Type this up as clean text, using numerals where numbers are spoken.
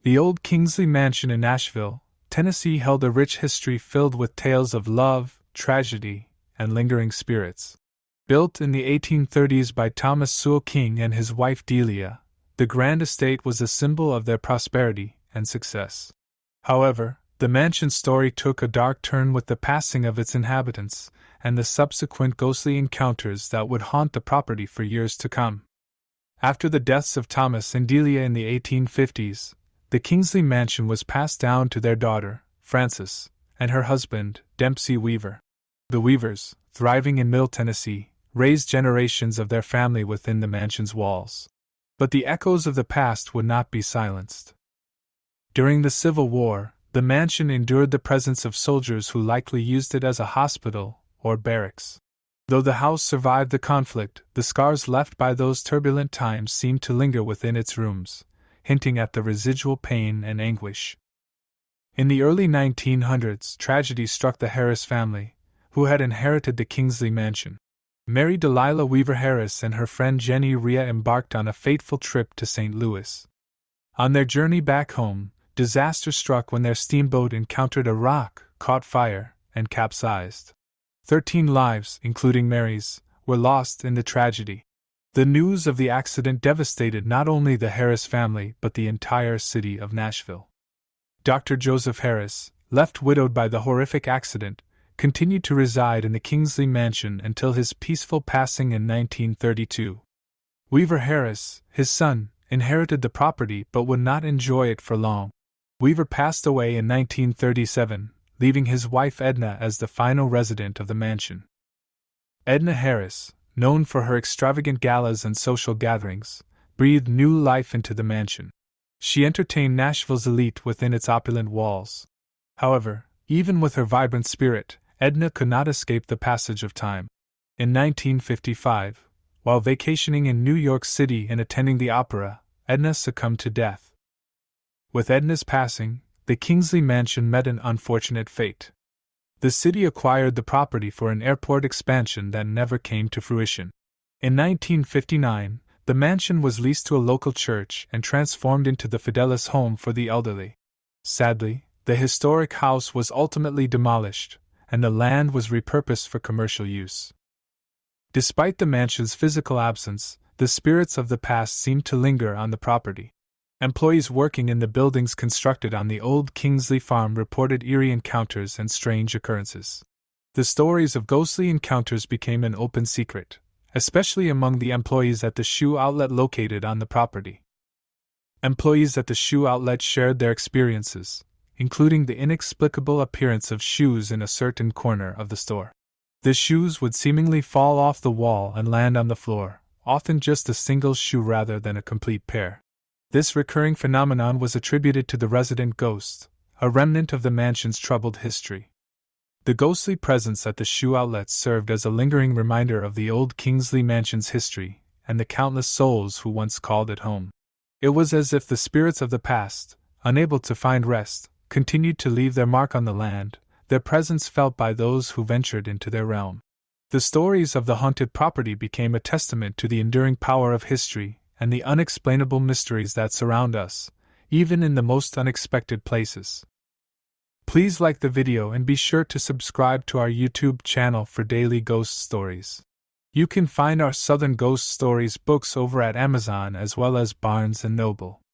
The old Kingsley Mansion in Nashville, Tennessee held a rich history filled with tales of love, tragedy, and lingering spirits. Built in the 1830s by Thomas Sewell King and his wife Delia, the grand estate was a symbol of their prosperity and success. However, the mansion's story took a dark turn with the passing of its inhabitants and the subsequent ghostly encounters that would haunt the property for years to come. After the deaths of Thomas and Delia in the 1850s, the Kingsley Mansion was passed down to their daughter, Frances, and her husband, Dempsey Weaver. The Weavers, thriving in Middle Tennessee, raised generations of their family within the mansion's walls. But the echoes of the past would not be silenced. During the Civil War, the mansion endured the presence of soldiers who likely used it as a hospital or barracks. Though the house survived the conflict, the scars left by those turbulent times seemed to linger within its rooms, hinting at the residual pain and anguish. In the early 1900s, tragedy struck the Harris family, who had inherited the Kingsley Mansion. Mary Delilah Weaver Harris and her friend Jenny Rhea embarked on a fateful trip to St. Louis. On their journey back home, disaster struck when their steamboat encountered a rock, caught fire, and capsized. 13 lives, including Mary's, were lost in the tragedy. The news of the accident devastated not only the Harris family but the entire city of Nashville. Dr. Joseph Harris, left widowed by the horrific accident, continued to reside in the Kingsley Mansion until his peaceful passing in 1932. Weaver Harris, his son, inherited the property but would not enjoy it for long. Weaver passed away in 1937, leaving his wife Edna as the final resident of the mansion. Edna Harris, known for her extravagant galas and social gatherings, breathed new life into the mansion. She entertained Nashville's elite within its opulent walls. However, even with her vibrant spirit, Edna could not escape the passage of time. In 1955, while vacationing in New York City and attending the opera, Edna succumbed to death. With Edna's passing, the Kingsley Mansion met an unfortunate fate. The city acquired the property for an airport expansion that never came to fruition. In 1959, the mansion was leased to a local church and transformed into the Fidelis Home for the Elderly. Sadly, the historic house was ultimately demolished, and the land was repurposed for commercial use. Despite the mansion's physical absence, the spirits of the past seemed to linger on the property. Employees working in the buildings constructed on the old Kingsley farm reported eerie encounters and strange occurrences. The stories of ghostly encounters became an open secret, especially among the employees at the shoe outlet located on the property. Employees at the shoe outlet shared their experiences, including the inexplicable appearance of shoes in a certain corner of the store. The shoes would seemingly fall off the wall and land on the floor, often just a single shoe rather than a complete pair. This recurring phenomenon was attributed to the resident ghost, a remnant of the mansion's troubled history. The ghostly presence at the shoe outlets served as a lingering reminder of the old Kingsley Mansion's history and the countless souls who once called it home. It was as if the spirits of the past, unable to find rest, continued to leave their mark on the land, their presence felt by those who ventured into their realm. The stories of the haunted property became a testament to the enduring power of history and the unexplainable mysteries that surround us, even in the most unexpected places. Please like the video and be sure to subscribe to our YouTube channel for daily ghost stories. You can find our Southern Ghost Stories books over at Amazon as well as Barnes & Noble.